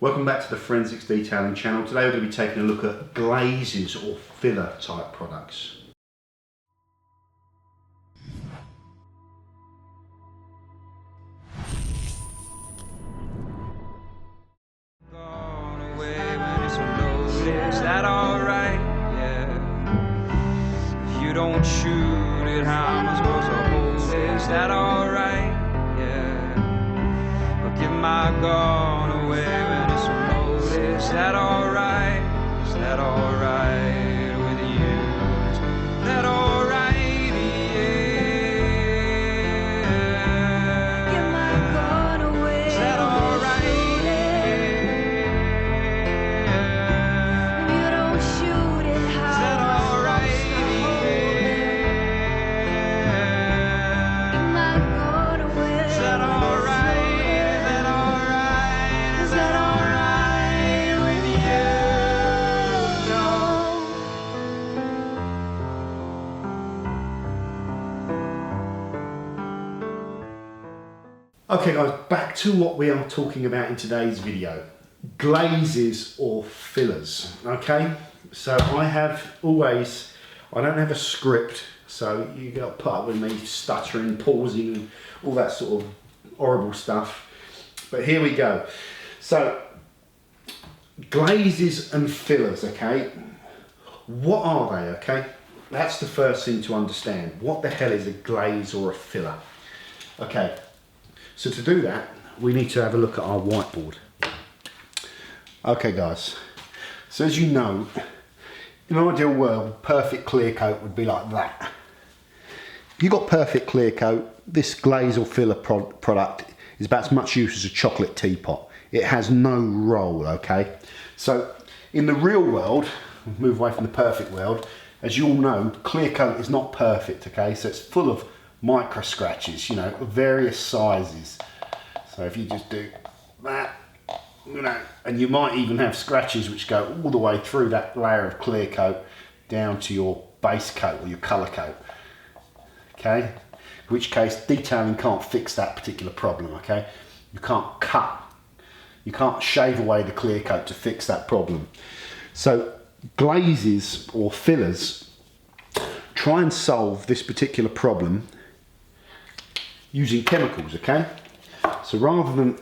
Welcome back to the Forensics Detailing channel. Today we're going to be taking a look at glazes or filler type products. Is that alright? Yeah. If you don't shoot it, how am I supposed to hold it? Is that alright? Yeah. I'll give my gun away when it's loaded. Is that alright? Is that alright with you? Is that alright? Yeah. Give my gun away. Is that alright? Okay guys, back to what we are talking about in today's video. Glazes or fillers, okay? So I don't have a script, so you got to put up with me stuttering, pausing and all that sort of horrible stuff. But here we go. So, glazes and fillers, okay? What are they, okay? That's the first thing to understand. What the hell is a glaze or a filler? Okay. So to do that, we need to have a look at our whiteboard. Okay guys, so as you know, in an ideal world, perfect clear coat would be like that. If you've got perfect clear coat, this glaze or filler product is about as much use as a chocolate teapot. It has no role, okay? So in the real world, move away from the perfect world, as you all know, clear coat is not perfect, okay? So it's full of micro scratches, you know, of various sizes. So if you just do that, you know, and you might even have scratches which go all the way through that layer of clear coat down to your base coat or your colour coat, okay? In which case detailing can't fix that particular problem, okay? You can't you can't shave away the clear coat to fix that problem. So glazes or fillers try and solve this particular problem using chemicals, okay? So rather than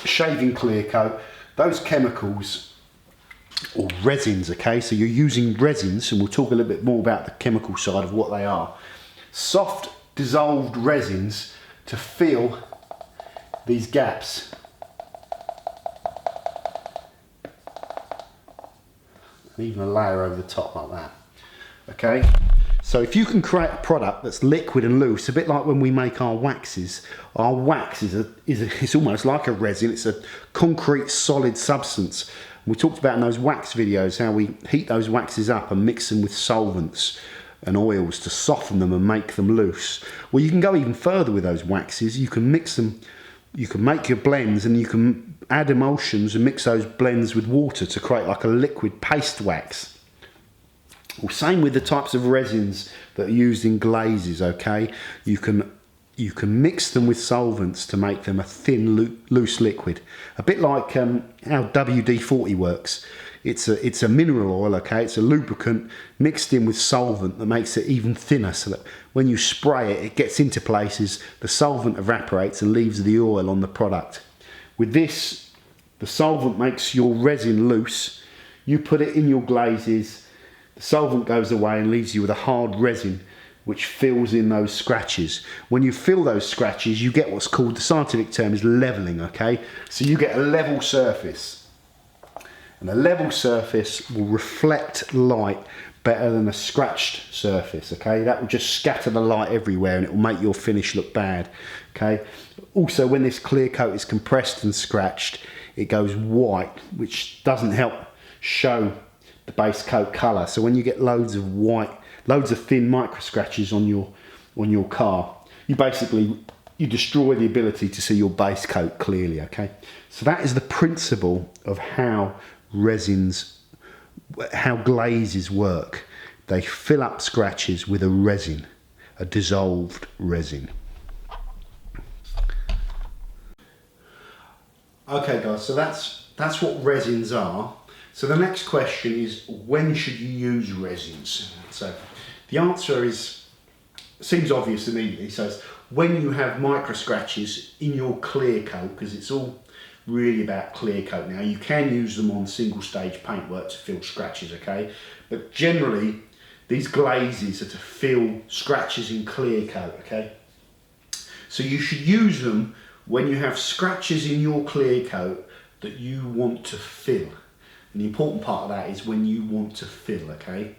shaving clear coat, those chemicals or resins, okay? So you're using resins, and we'll talk a little bit more about the chemical side of what they are. Soft dissolved resins to fill these gaps. And even a layer over the top like that, okay? So if you can create a product that's liquid and loose, a bit like when we make our waxes it's almost like a resin. It's a concrete solid substance. We talked about in those wax videos how we heat those waxes up and mix them with solvents and oils to soften them and make them loose. Well, you can go even further with those waxes. You can mix them, you can make your blends, and you can add emulsions and mix those blends with water to create like a liquid paste wax. Well, same with the types of resins that are used in glazes, okay? You can mix them with solvents to make them a thin, loose liquid. A bit like how WD-40 works. It's a mineral oil, okay? It's a lubricant mixed in with solvent that makes it even thinner, so that when you spray it, it gets into places, the solvent evaporates and leaves the oil on the product. With this, the solvent makes your resin loose. You put it in your glazes, the solvent goes away and leaves you with a hard resin which fills in those scratches. When you fill those scratches, you get what's called, the scientific term is leveling, okay? So you get a level surface. And a level surface will reflect light better than a scratched surface, okay? That will just scatter the light everywhere and it will make your finish look bad, okay? Also, when this clear coat is compressed and scratched, it goes white, which doesn't help show the base coat colour. So when you get loads of white, loads of thin micro scratches on your car, you destroy the ability to see your base coat clearly, okay? So that is the principle of how glazes work. They fill up scratches with a resin, a dissolved resin. Okay guys, so that's that's what resins are. So the next question is, when should you use resins? So the answer seems obvious immediately. So it's when you have micro scratches in your clear coat, because it's all really about clear coat now. You can use them on single stage paintwork to fill scratches, okay? But generally, these glazes are to fill scratches in clear coat, okay? So you should use them when you have scratches in your clear coat that you want to fill. And the important part of that is when you want to fill, okay?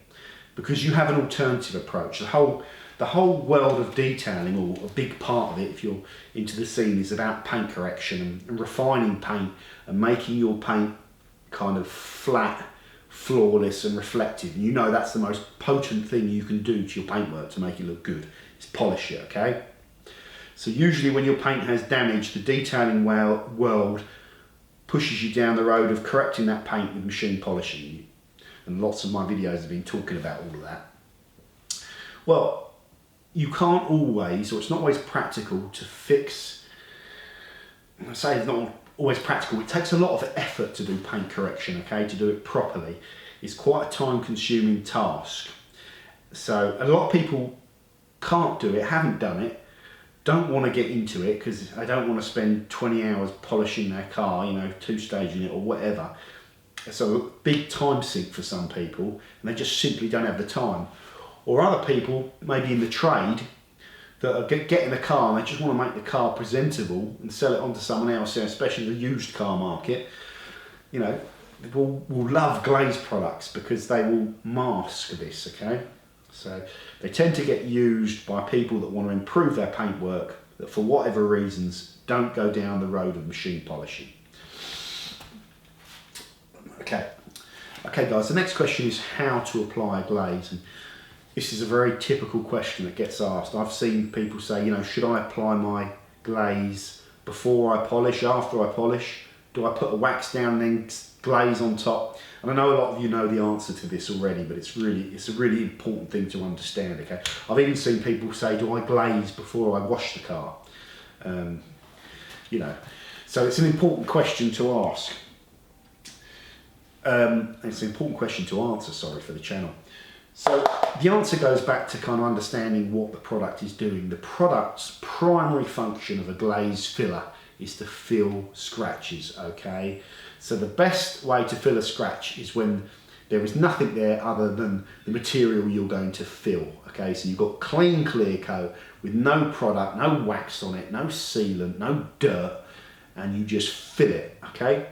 Because you have an alternative approach. The whole world of detailing, or a big part of it, if you're into the scene, is about paint correction and refining paint and making your paint kind of flat, flawless and reflective. And you know that's the most potent thing you can do to your paintwork to make it look good, is polish it, okay? So usually when your paint has damage, the detailing world pushes you down the road of correcting that paint with machine polishing. And lots of my videos have been talking about all of that. Well, you can't always, or it's not always practical to fix, I say it's not always practical, it takes a lot of effort to do paint correction, okay, to do it properly. It's quite a time consuming task. So a lot of people can't do it, haven't done it, don't want to get into it because they don't want to spend 20 hours polishing their car, you know, two-staging it or whatever. So a big time sink for some people, and they just simply don't have the time. Or other people, maybe in the trade, that are getting a car and they just want to make the car presentable and sell it on to someone else, especially the used car market, you know, will love Glaze products because they will mask this, okay? So they tend to get used by people that want to improve their paintwork, that for whatever reasons don't go down the road of machine polishing. Okay guys, the next question is how to apply a glaze. And this is a very typical question that gets asked. I've seen people say, you know, should I apply my glaze before I polish, after I polish? Do I put a wax down and then glaze on top? And I know a lot of you know the answer to this already, but it's a really important thing to understand, okay? I've even seen people say, do I glaze before I wash the car? You know, so it's an important question to ask. It's an important question to answer, sorry, for the channel. So the answer goes back to kind of understanding what the product is doing. The product's primary function of a glaze filler is to fill scratches, okay? So the best way to fill a scratch is when there is nothing there other than the material you're going to fill, okay? So you've got clean clear coat with no product, no wax on it, no sealant, no dirt, and you just fill it, okay?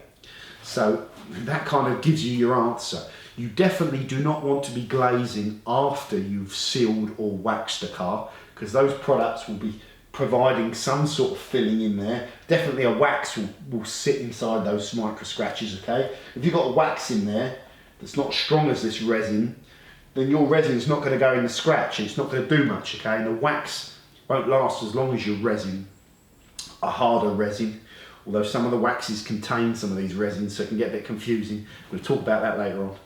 So that kind of gives you your answer. You definitely do not want to be glazing after you've sealed or waxed a car, because those products will be providing some sort of filling in there. Definitely a wax will sit inside those micro scratches, okay? If you've got a wax in there that's not as strong as this resin, then your resin's not going to go in the scratch and it's not going to do much, okay? And the wax won't last as long as your resin, a harder resin, although some of the waxes contain some of these resins, so it can get a bit confusing. We'll talk about that later on.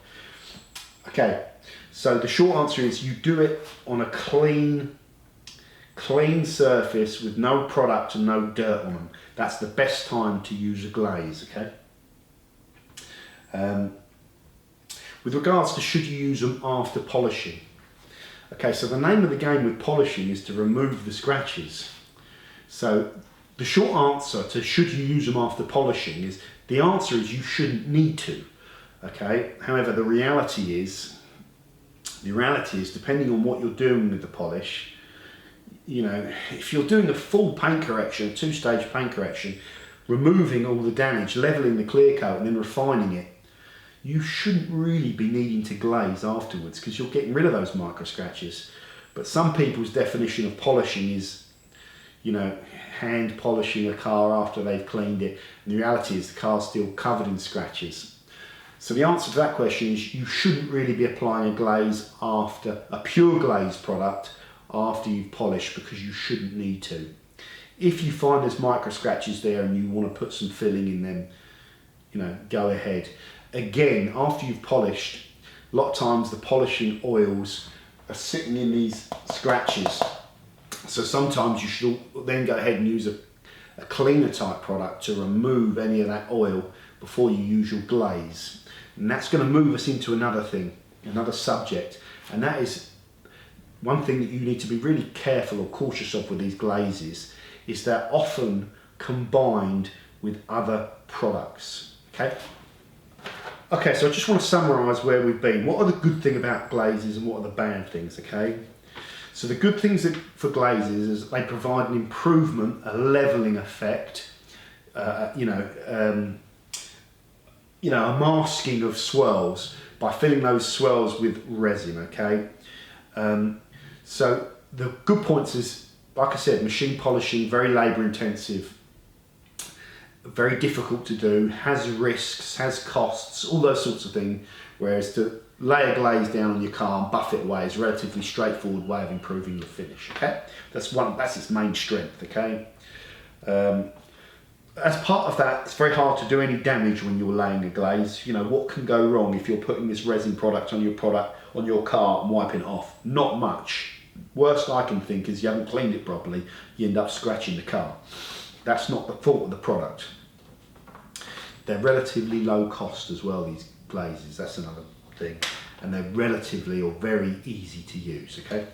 Okay, so the short answer is you do it on a clean surface with no product and no dirt on them. That's the best time to use a glaze, okay? With regards to should you use them after polishing. Okay, so the name of the game with polishing is to remove the scratches. So the short answer to should you use them after polishing is, the answer is you shouldn't need to. Okay, however, the reality is depending on what you're doing with the polish, you know, if you're doing a full paint correction, a two-stage paint correction, removing all the damage, leveling the clear coat and then refining it, you shouldn't really be needing to glaze afterwards because you're getting rid of those micro scratches. But some people's definition of polishing is, you know, hand polishing a car after they've cleaned it. And the reality is the car's still covered in scratches. So the answer to that question is you shouldn't really be applying a glaze after, a pure glaze product after you've polished, because you shouldn't need to. If you find there's micro scratches there and you want to put some filling in them, you know, go ahead. Again, after you've polished, a lot of times the polishing oils are sitting in these scratches. So sometimes you should then go ahead and use a cleaner type product to remove any of that oil before you use your glaze. And that's going to move us into another thing, another subject, and that is one thing that you need to be really careful or cautious of with these glazes is they're often combined with other products. Okay, so I just want to summarise where we've been. What are the good things about glazes and what are the bad things, okay? So the good things for glazes is they provide an improvement, a levelling effect, a masking of swirls by filling those swirls with resin, okay? So the good points is, like I said, machine polishing, very labour intensive, very difficult to do, has risks, has costs, all those sorts of things, whereas to lay a glaze down on your car and buff it away is a relatively straightforward way of improving the finish, okay? That's its main strength, okay? As part of that, it's very hard to do any damage when you're laying a glaze. You know, what can go wrong if you're putting this resin product on your car and wiping it off? Not much. Worst I can think is you haven't cleaned it properly, you end up scratching the car. That's not the fault of the product. They're relatively low cost as well, these glazes, that's another thing. And they're relatively or very easy to use, okay?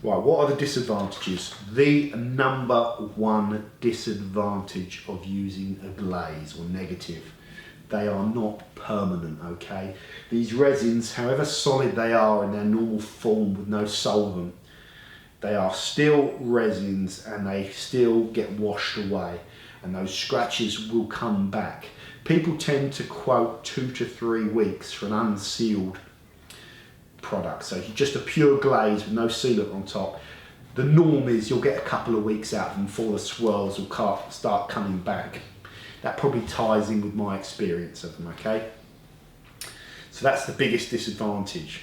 Right, what are the disadvantages? The number one disadvantage of using a glaze, or negative, they are not permanent, okay? These resins, however solid they are in their normal form with no solvent, they are still resins and they still get washed away, and those scratches will come back. People tend to quote 2 to 3 weeks for an unsealed product, so just a pure glaze with no sealant on top. The norm is you'll get a couple of weeks out of them before the swirls will start coming back. That probably ties in with my experience of them, okay? So that's the biggest disadvantage.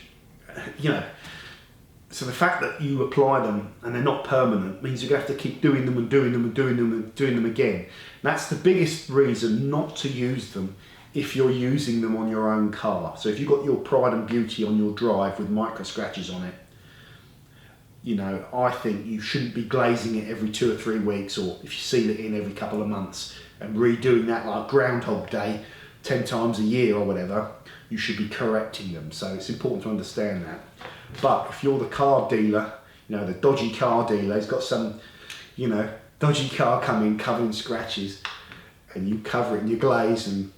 So the fact that you apply them and they're not permanent means you're going to have to keep doing them and doing them and doing them and doing them again. And that's the biggest reason not to use them if you're using them on your own car. So if you've got your Pride and Beauty on your drive with micro scratches on it, I think you shouldn't be glazing it every 2 or 3 weeks, or if you seal it in every couple of months and redoing that like Groundhog Day 10 times a year or whatever. You should be correcting them. So it's important to understand that. But if you're the car dealer, the dodgy car dealer, he's got some, dodgy car coming covered in scratches, and you cover it in your glaze, and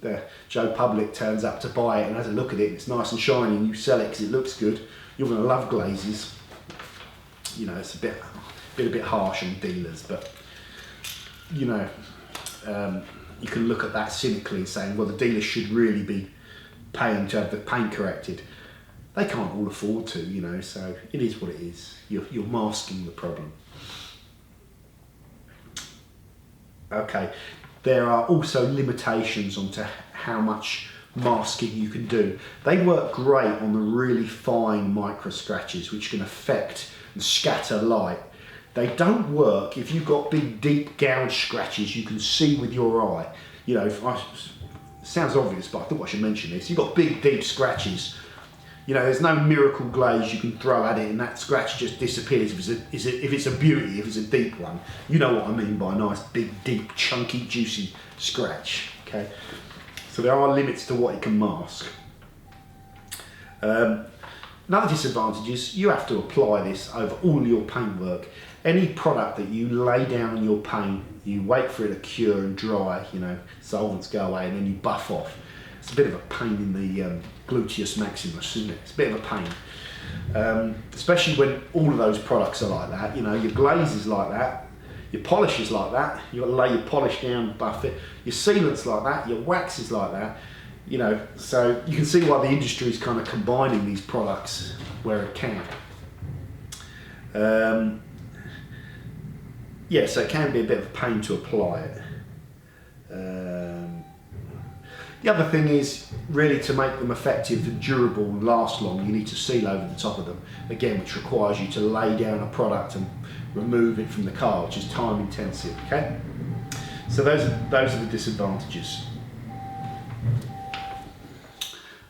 Joe Public turns up to buy it and has a look at it, and it's nice and shiny, and you sell it because it looks good, you're going to love glazes. It's a bit harsh on dealers, but you can look at that cynically and saying, well, the dealer should really be paying to have the paint corrected. They can't all afford to, so it is what it is. You're masking the problem. Okay, there are also limitations onto how much masking you can do. They work great on the really fine micro scratches which can affect and scatter light. They don't work if you've got big deep gouge scratches you can see with your eye. Sounds obvious, but I thought I should mention this. You've got big deep scratches, there's no miracle glaze you can throw at it and that scratch just disappears if it's a beauty, if it's a deep one. You know what I mean by a nice big deep chunky juicy scratch, okay? So there are limits to what it can mask. Another disadvantage is you have to apply this over all your paintwork. Any product that you lay down on your paint, you wait for it to cure and dry, solvents go away, and then you buff off. It's a bit of a pain in the gluteus maximus, isn't it? It's a bit of a pain. Especially when all of those products are like that. Your glaze is like that, your polish is like that, you've got to lay your polish down, buff it, your sealant's like that, your wax is like that. So you can see why the industry is kind of combining these products where it can. So it can be a bit of a pain to apply it. The other thing is, really, to make them effective and durable and last long, you need to seal over the top of them, again, which requires you to lay down a product and remove it from the car, which is time intensive, okay? So those are the disadvantages.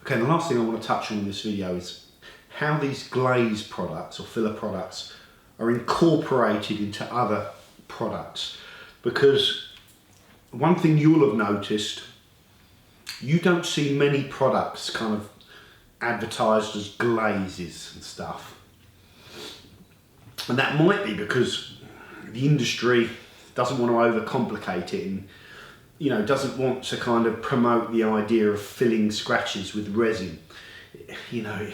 Okay, the last thing I want to touch on in this video is how these glaze products or filler products are incorporated into other products. because one thing you'll have noticed, you don't see many products kind of advertised as glazes and stuff. And that might be because the industry doesn't want to overcomplicate it and, you know, doesn't want to kind of promote the idea of filling scratches with resin. You know,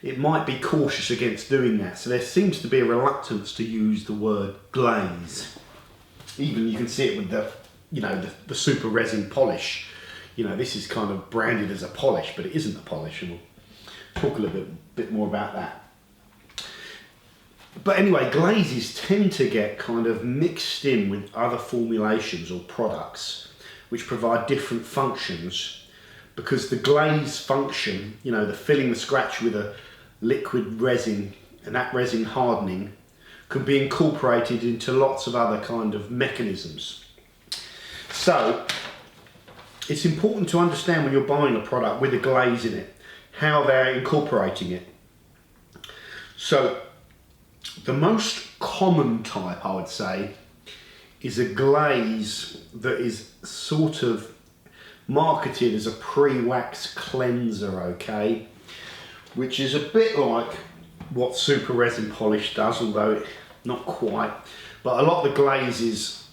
it might be cautious against doing that. So there seems to be a reluctance to use the word glaze. Even you can see it with the, you know, the Super Resin Polish. You know, this is kind of branded as a polish, but it isn't a polish, and we'll talk a little bit more about that. But anyway, glazes tend to get kind of mixed in with other formulations or products which provide different functions, because the glaze function, you know, the filling the scratch with a liquid resin and that resin hardening, can be incorporated into lots of other kind of mechanisms. So it's important to understand when you're buying a product with a glaze in it, how they're incorporating it. So the most common type, I would say, is a glaze that is sort of marketed as a pre-wax cleanser, okay? Which is a bit like what Super Resin Polish does, although not quite. But a lot of the glazes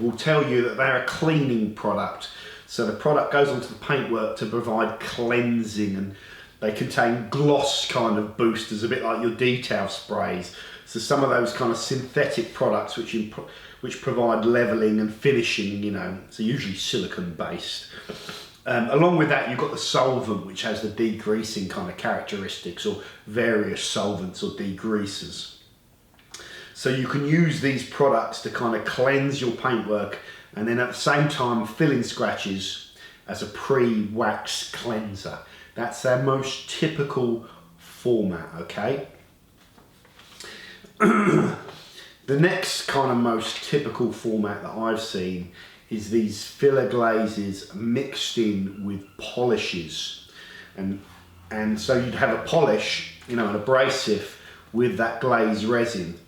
will tell you that they're a cleaning product. So the product goes onto the paintwork to provide cleansing, and they contain gloss kind of boosters, a bit like your detail sprays. So some of those kind of synthetic products which provide leveling and finishing, you know, so usually silicone based. Along with that, you've got the solvent, which has the degreasing kind of characteristics, or various solvents or degreasers. So you can use these products to kind of cleanse your paintwork, and then at the same time fill in scratches as a pre-wax cleanser. That's their most typical format, okay? The next kind of most typical format that I've seen is these filler glazes mixed in with polishes. And so you'd have a polish, you know, an abrasive with that glaze resin.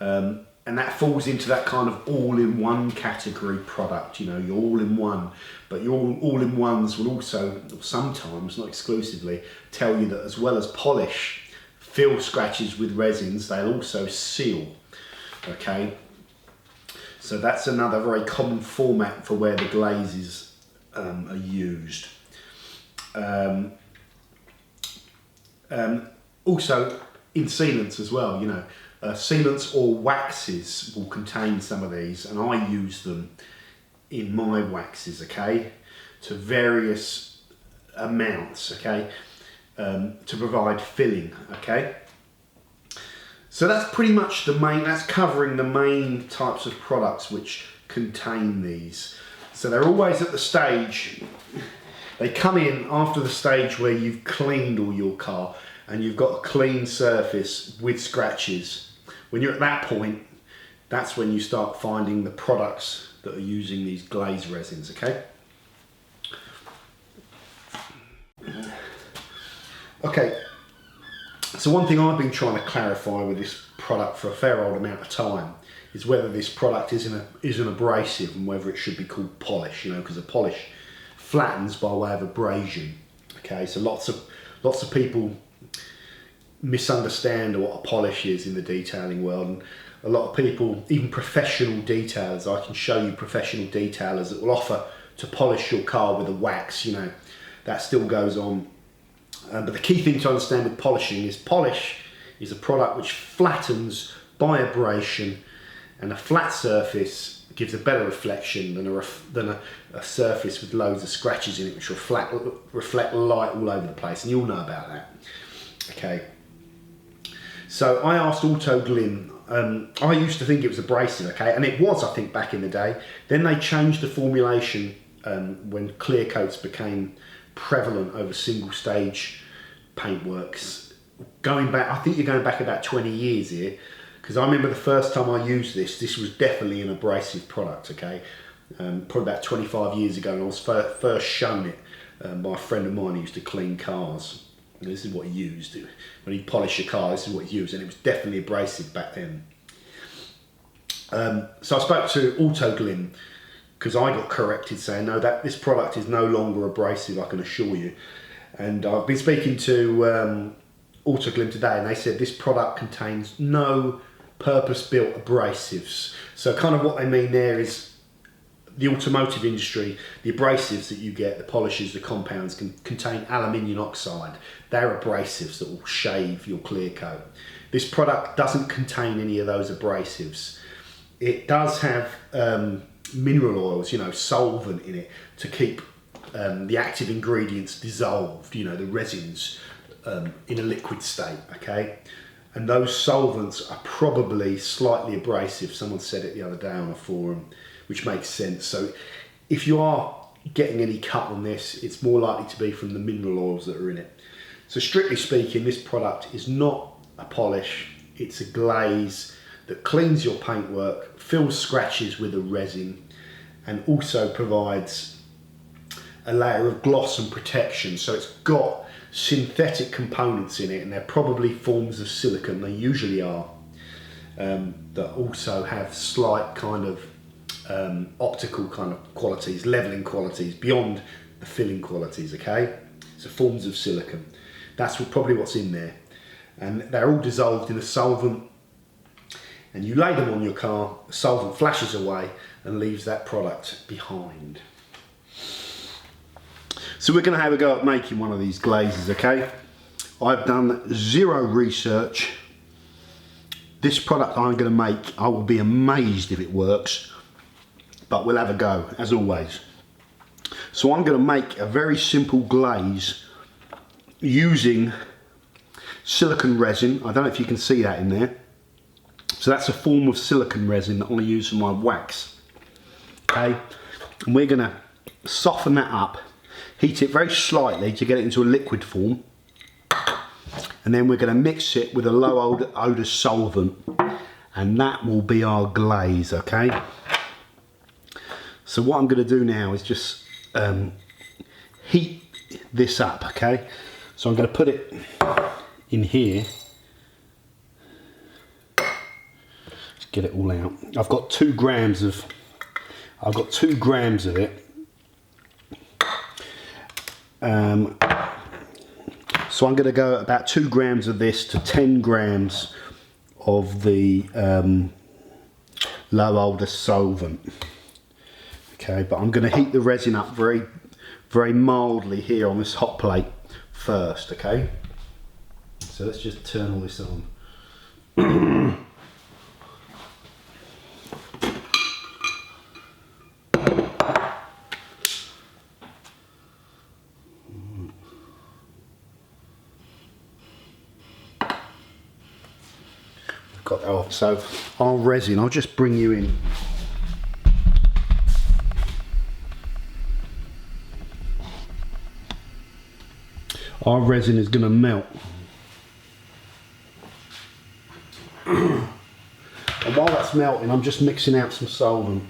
And that falls into that kind of all-in-one category product, you know, you're all-in-one. But your all-in-ones will also, sometimes, not exclusively, tell you that as well as polish, fill scratches with resins, they'll also seal, okay? So that's another very common format for where the glazes are used. Also in sealants as well, you know, sealants or waxes will contain some of these, and I use them in my waxes, okay, to various amounts, okay, to provide filling, okay. So that's pretty much that's covering the main types of products which contain these. So they're always at the stage, they come in after the stage where you've cleaned all your car and you've got a clean surface with scratches. When you're at that point, that's when you start finding the products that are using these glaze resins, okay? Okay, so one thing I've been trying to clarify with this product for a fair old amount of time is whether this product is an abrasive and whether it should be called polish, you know, because a polish flattens by way of abrasion. Okay, so lots of people misunderstand what a polish is in the detailing world, and a lot of people, even professional detailers, I can show you professional detailers that will offer to polish your car with a wax, you know, that still goes on. But the key thing to understand with polishing is polish is a product which flattens by abrasion, and a flat surface gives a better reflection than a surface with loads of scratches in it which reflect light all over the place, and you all know about that. Okay, so I asked autoglym. I used to think it was abrasive, okay, and it was, I think, back in the day. Then they changed the formulation when clear coats became prevalent over single stage paintworks. Going back, I think you're going back about 20 years here, because I remember the first time I used this was definitely an abrasive product, okay, probably about 25 years ago, and I was first shown it by a friend of mine who used to clean cars. And this is what he used. When he polished a car, this is what he used, and it was definitely abrasive back then. So I spoke to autoglym because I got corrected saying no, that this product is no longer abrasive, I can assure you. And I've been speaking to autoglym today, and they said this product contains no purpose-built abrasives. So kind of what they mean there is the automotive industry, the abrasives that you get, the polishes, the compounds, can contain aluminium oxide. They're abrasives that will shave your clear coat. This product doesn't contain any of those abrasives. It does have mineral oils, you know, solvent in it to keep the active ingredients dissolved, you know, the resins in a liquid state, okay? And those solvents are probably slightly abrasive. Someone said it the other day on a forum, which makes sense. So if you are getting any cut on this, it's more likely to be from the mineral oils that are in it. So strictly speaking, this product is not a polish, it's a glaze that cleans your paintwork, fills scratches with a resin, and also provides a layer of gloss and protection. So it's got synthetic components in it, and they're probably forms of silicone, they usually are, that also have slight kind of optical kind of qualities, leveling qualities beyond the filling qualities, okay? So forms of silicone, that's probably what's in there. And they're all dissolved in a solvent, and you lay them on your car, the solvent flashes away and leaves that product behind. So we're going to have a go at making one of these glazes, okay? I've done zero research. This product I'm going to make, I will be amazed if it works, but we'll have a go, as always. So I'm going to make a very simple glaze using silicone resin. I don't know if you can see that in there. So that's a form of silicone resin that I'm going to use for my wax. Okay, and we're going to soften that up, heat it very slightly to get it into a liquid form, and then we're going to mix it with a low odour solvent, and that will be our glaze, okay? So what I'm going to do now is just heat this up, okay? So I'm going to put it in here. Let's get it all out. I've got 2 grams of it. So I'm going to go about 2 grams of this to 10 grams of the low odour solvent. Okay, but I'm going to heat the resin up very, very mildly here on this hot plate first. Okay, so let's just turn all this on. Got that off. So our resin, I'll just bring you in. Our resin is going to melt. And while that's melting, I'm just mixing out some solvent.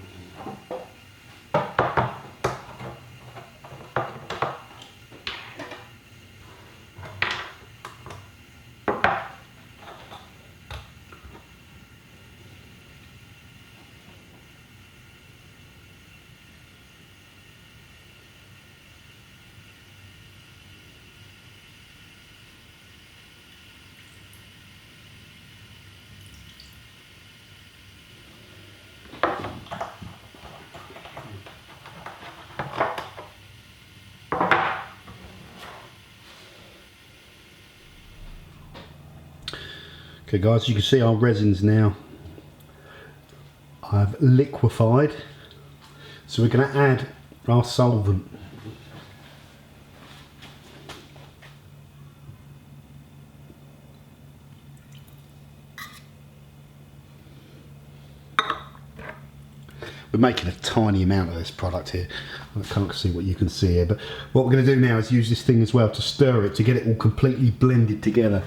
Okay guys, you can see our resins now I've liquefied, so we're going to add our solvent. We're making a tiny amount of this product here. I can't see what you can see here, but what we're going to do now is use this thing as well to stir it to get it all completely blended together.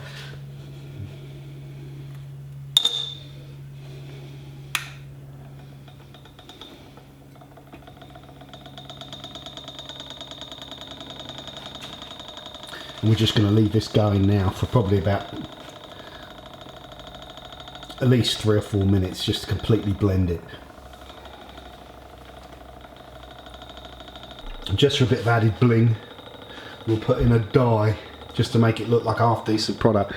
And we're just going to leave this going now for probably about at least 3 or 4 minutes just to completely blend it. And just for a bit of added bling, we'll put in a dye just to make it look like a half decent product.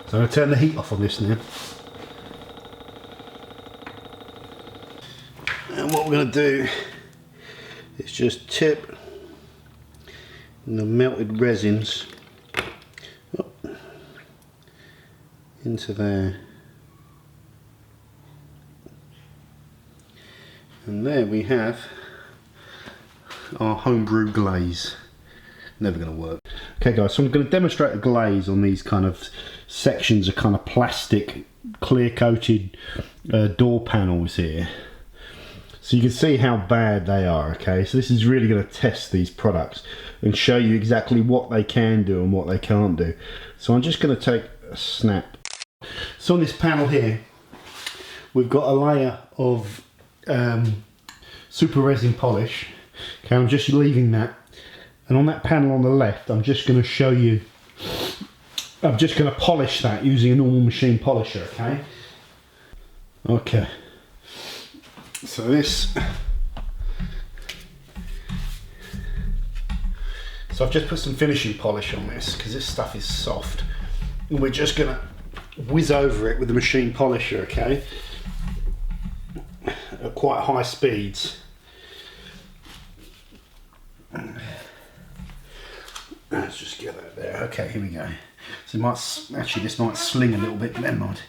So I'm going to turn the heat off on this now. And what we're going to do is just tip the melted resins up into there. And there we have our homebrew glaze. Never going to work. Okay guys, so I'm going to demonstrate a glaze on these kind of sections of kind of plastic clear coated door panels here. So you can see how bad they are, okay? So this is really going to test these products and show you exactly what they can do and what they can't do. So I'm just going to take a snap. So on this panel here, we've got a layer of Super Resin Polish. Okay, I'm just leaving that. And on that panel on the left, I'm just going to show you, I'm just going to polish that using a normal machine polisher, okay? Okay. So this, so I've just put some finishing polish on this because this stuff is soft. And we're just going to whiz over it with the machine polisher, okay? At quite high speeds. Let's just get that there. Okay, here we go. So it might, actually this might sling a little bit, but never mind.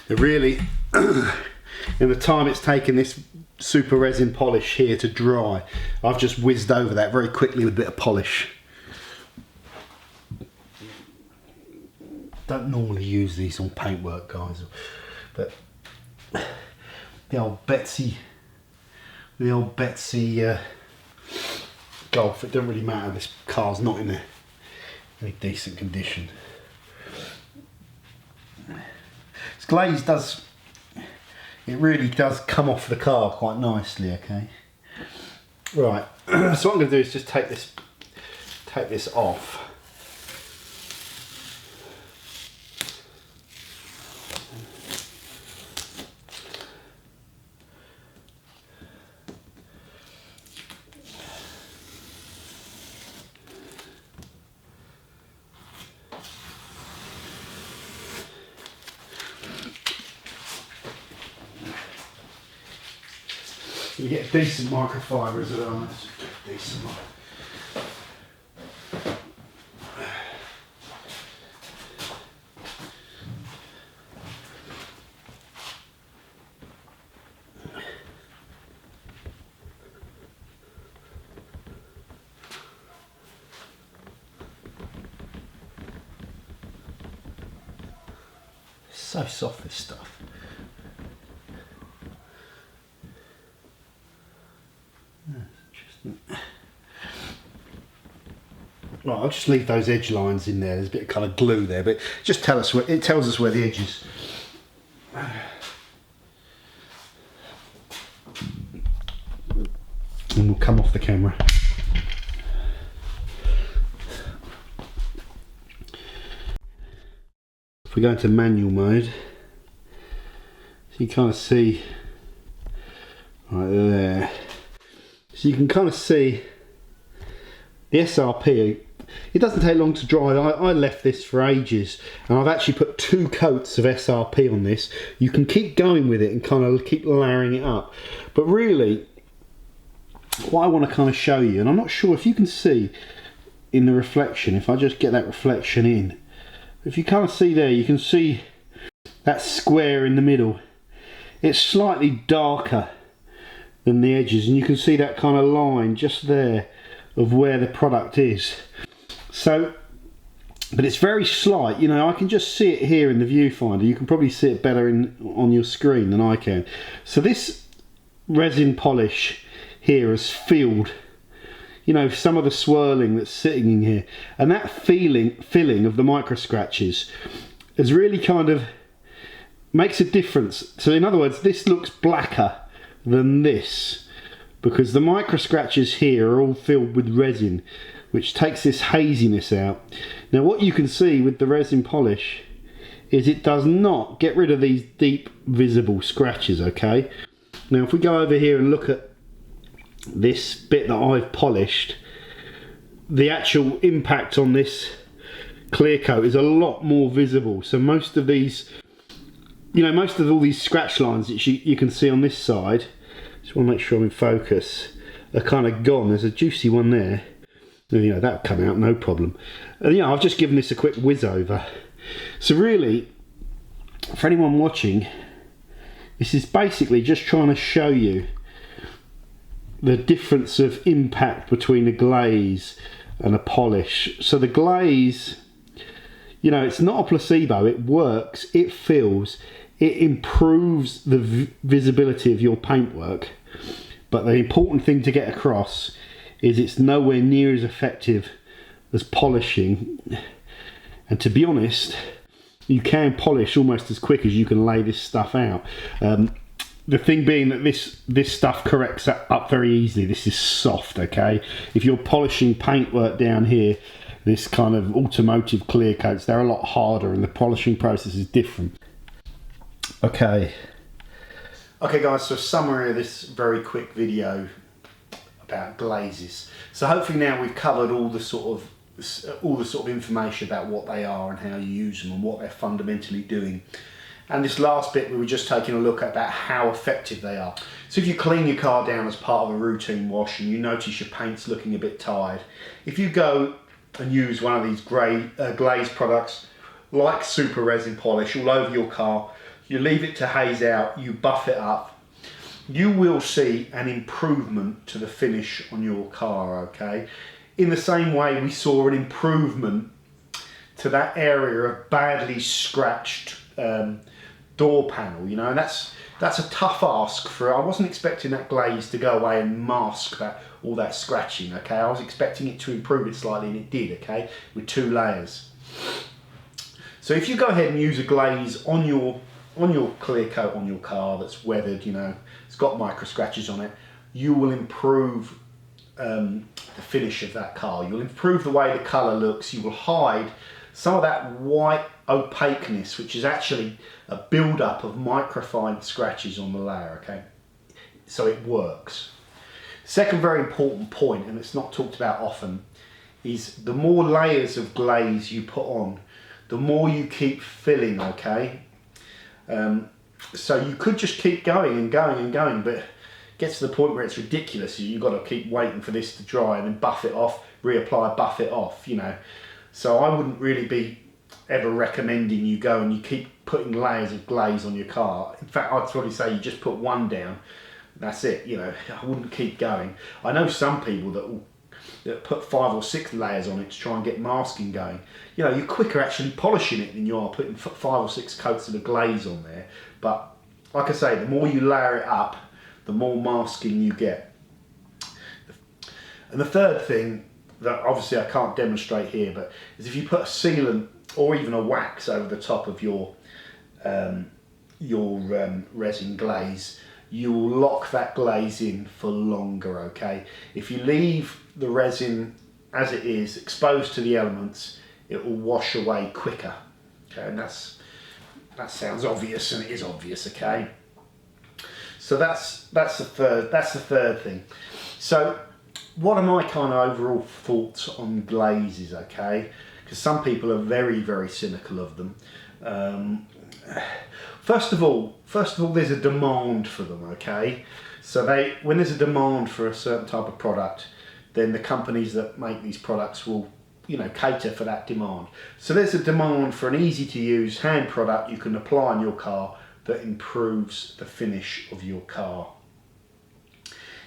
Really, in the time it's taken this Super Resin Polish here to dry, I've just whizzed over that very quickly with a bit of polish. Don't normally use these on paintwork, guys, but the old Betsy Golf, it doesn't really matter, this car's not in any decent condition. This glaze does, it really does come off the car quite nicely, okay? Right, so what I'm going to do is just take this off. You get decent microfiber as well. Decent. It's so soft, this stuff. Right, I'll just leave those edge lines in there. There's a bit of kind of glue there, but just tell us where, it tells us where the edge is. And we'll come off the camera. If we go into manual mode, so you kind of see right there. So you can kind of see the SRP. It doesn't take long to dry. I left this for ages, and I've actually put 2 coats of SRP on this. You can keep going with it and kind of keep layering it up. But really, what I want to kind of show you, and I'm not sure if you can see, in the reflection, if I just get that reflection in, if you kind of see there, you can see that square in the middle. It's slightly darker than the edges, and you can see that kind of line just there of where the product is. So, but it's very slight, you know, I can just see it here in the viewfinder. You can probably see it better on your screen than I can. So this resin polish here has filled, you know, some of the swirling that's sitting in here, and that filling of the micro scratches is really kind of makes a difference. So in other words, this looks blacker than this because the micro scratches here are all filled with resin, which takes this haziness out. Now what you can see with the resin polish is it does not get rid of these deep visible scratches, okay? Now if we go over here and look at this bit that I've polished, the actual impact on this clear coat is a lot more visible. So most of these, you know, most of all these scratch lines that you can see on this side, just want to make sure I'm in focus, are kind of gone. There's a juicy one there. You know, that'll come out no problem. And you know, I've just given this a quick whiz over. So really, for anyone watching, this is basically just trying to show you the difference of impact between a glaze and a polish. So the glaze, you know, it's not a placebo. It works, it fills, it improves the visibility of your paintwork. But the important thing to get across is it's nowhere near as effective as polishing. And to be honest, you can polish almost as quick as you can lay this stuff out. The thing being that this stuff corrects up very easily. This is soft, okay? If you're polishing paintwork down here, this kind of automotive clear coats, they're a lot harder and the polishing process is different. Okay guys, so a summary of this very quick video about glazes. So hopefully now we've covered all the sort of information about what they are and how you use them and what they're fundamentally doing. And this last bit we were just taking a look at about how effective they are. So if you clean your car down as part of a routine wash and you notice your paint's looking a bit tired, if you go and use one of these glaze products like Super Resin Polish all over your car, you leave it to haze out, you buff it up, you will see an improvement to the finish on your car, okay? In the same way we saw an improvement to that area of badly scratched door panel, you know, and that's a tough ask for. I wasn't expecting that glaze to go away and mask all that scratching, okay? I was expecting it to improve it slightly, and it did, okay, with 2 layers. So if you go ahead and use a glaze on your clear coat on your car that's weathered, you know, it's got micro scratches on it, you will improve the finish of that car. You'll improve the way the colour looks. You will hide some of that white opaqueness, which is actually a build-up of microfine scratches on the layer, okay? So it works. Second very important point, and it's not talked about often, is the more layers of glaze you put on, the more you keep filling, okay? So you could just keep going and going and going, but it gets to the point where it's ridiculous. You've got to keep waiting for this to dry and then buff it off, reapply, buff it off, you know. So I wouldn't really be ever recommending you go and you keep putting layers of glaze on your car. In fact, I'd probably say you just put one down, that's it, you know. I wouldn't keep going. I know some people that put 5 or 6 layers on it to try and get masking going. You know, you're quicker actually polishing it than you are putting 5 or 6 coats of the glaze on there. But like I say, the more you layer it up, the more masking you get. And the third thing that obviously I can't demonstrate here, but is if you put a sealant or even a wax over the top of your resin glaze, you will lock that glaze in for longer, okay? If you leave the resin as it is, exposed to the elements, it will wash away quicker, okay? And that sounds obvious, and it is obvious, okay? So that's the third thing. So what are my kind of overall thoughts on glazes, okay? Because some people are very, very cynical of them. First of all, there's a demand for them, okay? So when there's a demand for a certain type of product, then the companies that make these products will you know, cater for that demand. So there's a demand for an easy to use hand product you can apply on your car that improves the finish of your car.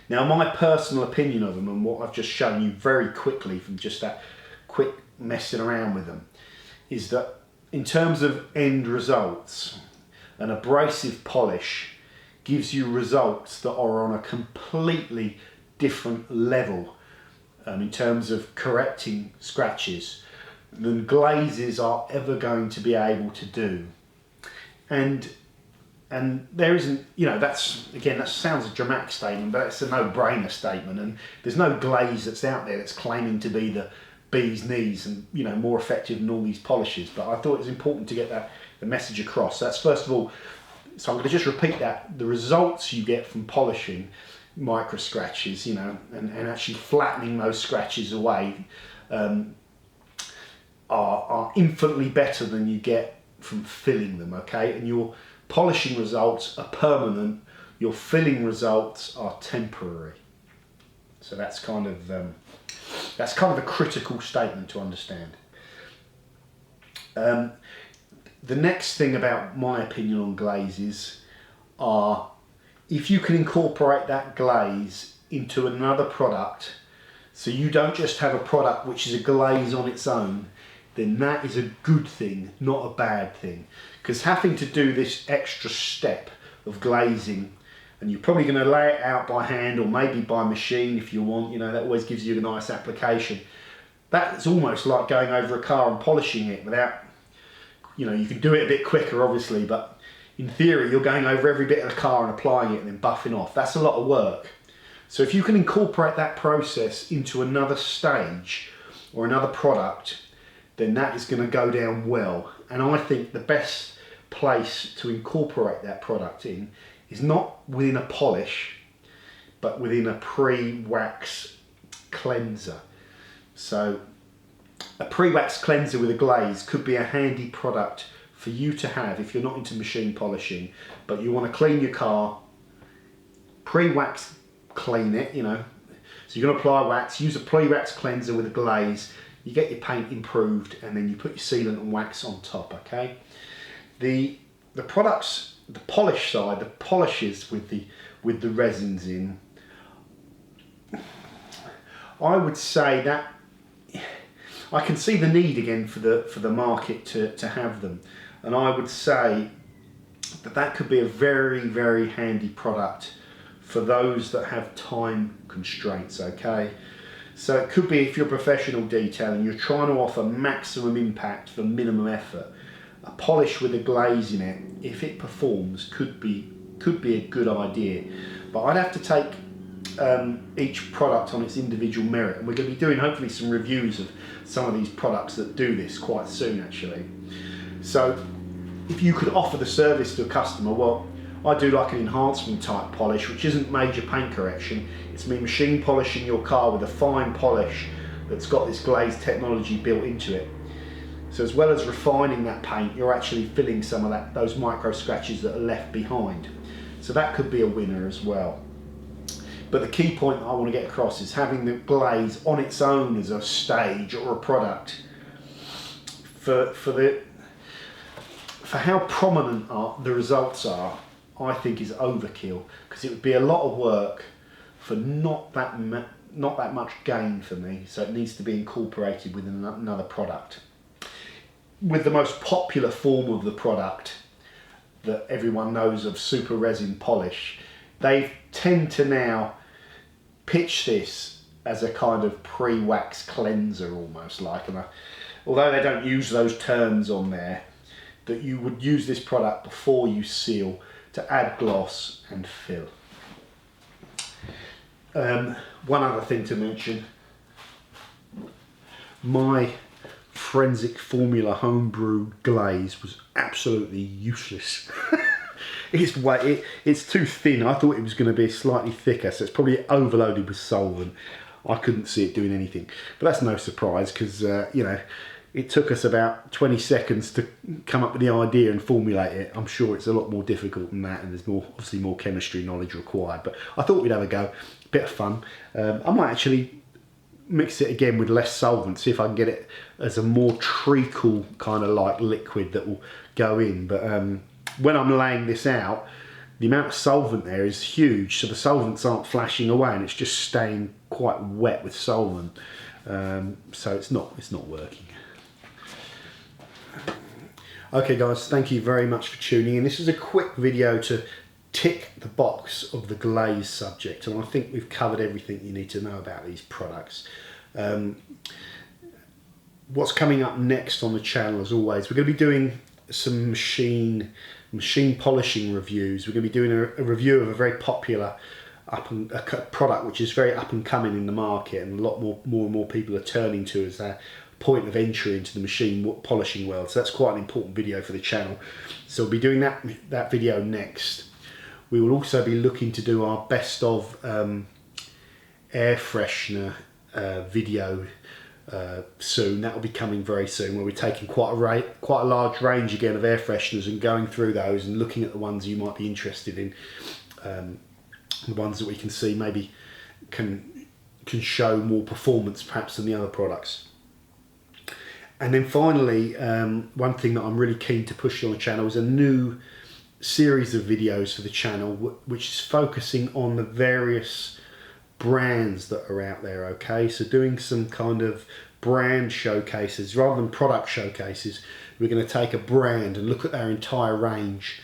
Now, my personal opinion of them, and what I've just shown you very quickly from just that quick messing around with them, is that in terms of end results, an abrasive polish gives you results that are on a completely different level in terms of correcting scratches than glazes are ever going to be able to do. And there isn't, you know, that's, again, that sounds a dramatic statement, but it's a no-brainer statement, and there's no glaze that's out there that's claiming to be the bee's knees and, you know, more effective than all these polishes. But I thought it was important to get the message across. That's first of all, so I'm going to just repeat that. The results you get from polishing micro scratches, you know, and actually flattening those scratches away are infinitely better than you get from filling them, okay? And your polishing results are permanent, your filling results are temporary. So that's kind of a critical statement to understand. The next thing about my opinion on glazes are, if you can incorporate that glaze into another product, so you don't just have a product which is a glaze on its own, then that is a good thing, not a bad thing. Because having to do this extra step of glazing, and you're probably going to lay it out by hand or maybe by machine if you want, you know, that always gives you a nice application. That's almost like going over a car and polishing it without, you know, you can do it a bit quicker obviously, but in theory you're going over every bit of the car and applying it and then buffing off. That's a lot of work. So if you can incorporate that process into another stage or another product, then that is going to go down well. And I think the best place to incorporate that product in is not within a polish, but within a pre-wax cleanser. So a pre-wax cleanser with a glaze could be a handy product for you to have if you're not into machine polishing, but you want to clean your car, pre-wax clean it, you know. So you're going to apply wax, use a pre-wax cleanser with a glaze, you get your paint improved, and then you put your sealant and wax on top, okay? The products, the polish side, the polishes with the resins in, I would say that I can see the need again for the market to have them, and I would say that could be a very, very handy product for those that have time constraints, okay? So it could be, if you're professional detailing, you're trying to offer maximum impact for minimum effort. A polish with a glaze in it, if it performs, could be a good idea. But I'd have to take each product on its individual merit, and we're going to be doing hopefully some reviews of some of these products that do this quite soon actually. So if you could offer the service to a customer, well, I do like an enhancement type polish, which isn't major paint correction. It's me machine polishing your car with a fine polish that's got this glaze technology built into it. So as well as refining that paint, you're actually filling some of those micro scratches that are left behind. So that could be a winner as well. But the key point I want to get across is having the glaze on its own as a stage or a product for how prominent the results are, I think is overkill, because it would be a lot of work for not that much gain for me. So it needs to be incorporated within another product. With the most popular form of the product that everyone knows of, Super Resin Polish, they tend to now pitch this as a kind of pre-wax cleanser almost like, and although they don't use those terms on there, that you would use this product before you seal to add gloss and fill. One other thing to mention, my forensic formula homebrew glaze was absolutely useless. It's too thin. I thought it was going to be slightly thicker, so it's probably overloaded with solvent. I couldn't see it doing anything, but that's no surprise, because you know, it took us about 20 seconds to come up with the idea and formulate it. I'm sure it's a lot more difficult than that, and there's obviously more chemistry knowledge required, but I thought we'd have a go. Bit of fun. I might actually mix it again with less solvent, see if I can get it as a more treacle kind of like liquid that will go in. But when I'm laying this out, the amount of solvent there is huge, so the solvents aren't flashing away and it's just staying quite wet with solvent. So it's not working. Okay guys, thank you very much for tuning in. This is a quick video to tick the box of the glaze subject, and I think we've covered everything you need to know about these products. What's coming up next on the channel, as always, we're going to be doing some machine polishing reviews. We're going to be doing a review of a very popular product which is very up and coming in the market, and a lot more and more people are turning to as their point of entry into the machine polishing world. So that's quite an important video for the channel. So we'll be doing that video next. We will also be looking to do our best of air freshener video soon. That will be coming very soon, where we're taking quite a large range again of air fresheners and going through those and looking at the ones you might be interested in, the ones that we can see maybe can show more performance perhaps than the other products. And then finally, one thing that I'm really keen to push on the channel is a new series of videos for the channel, which is focusing on the various brands that are out there. Okay, so doing some kind of brand showcases rather than product showcases. We're going to take a brand and look at their entire range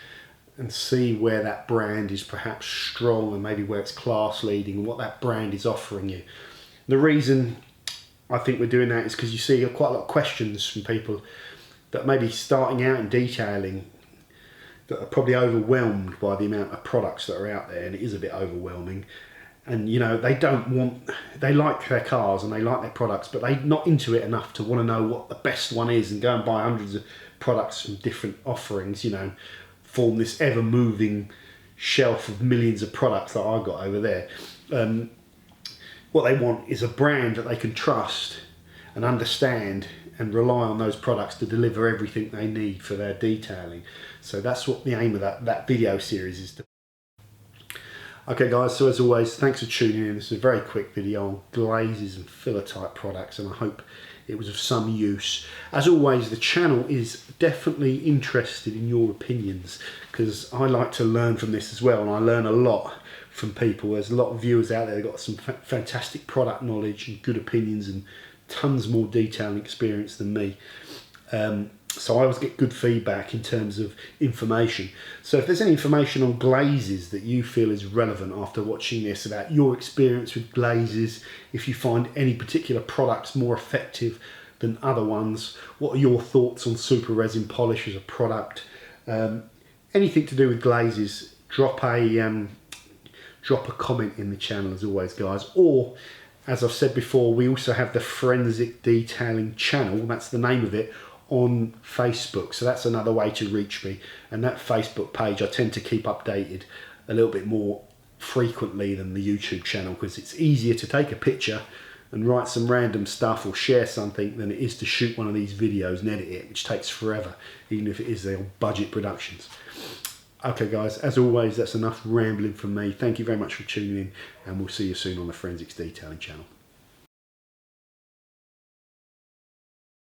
and see where that brand is perhaps strong and maybe where it's class leading and what that brand is offering you. The reason I think we're doing that is because you see quite a lot of questions from people that may be starting out in detailing that are probably overwhelmed by the amount of products that are out there, and it is a bit overwhelming. And you know, they like their cars and they like their products, but they're not into it enough to want to know what the best one is and go and buy hundreds of products from different offerings, you know, form this ever moving shelf of millions of products that I've got over there. What they want is a brand that they can trust and understand and rely on those products to deliver everything they need for their detailing. So that's what the aim of that video series is. Okay guys, so as always, thanks for tuning in. This is a very quick video on glazes and filler type products, and I hope it was of some use. As always, the channel is definitely interested in your opinions, because I like to learn from this as well, and I learn a lot from people. There's a lot of viewers out there that got some fantastic product knowledge and good opinions and tons more detailing experience than me. So I always get good feedback in terms of information. So if there's any information on glazes that you feel is relevant after watching this, about your experience with glazes, if you find any particular products more effective than other ones, what are your thoughts on Super Resin Polish as a product? Anything to do with glazes, drop a comment in the channel as always, guys. Or, as I've said before, we also have the Forensic Detailing channel, that's the name of it, on Facebook. So that's another way to reach me. And that Facebook page I tend to keep updated a little bit more frequently than the YouTube channel, because it's easier to take a picture and write some random stuff or share something than it is to shoot one of these videos and edit it, which takes forever, even if it is their budget productions. Okay guys, as always, that's enough rambling from me. Thank you very much for tuning in, and we'll see you soon on the Forensics Detailing channel.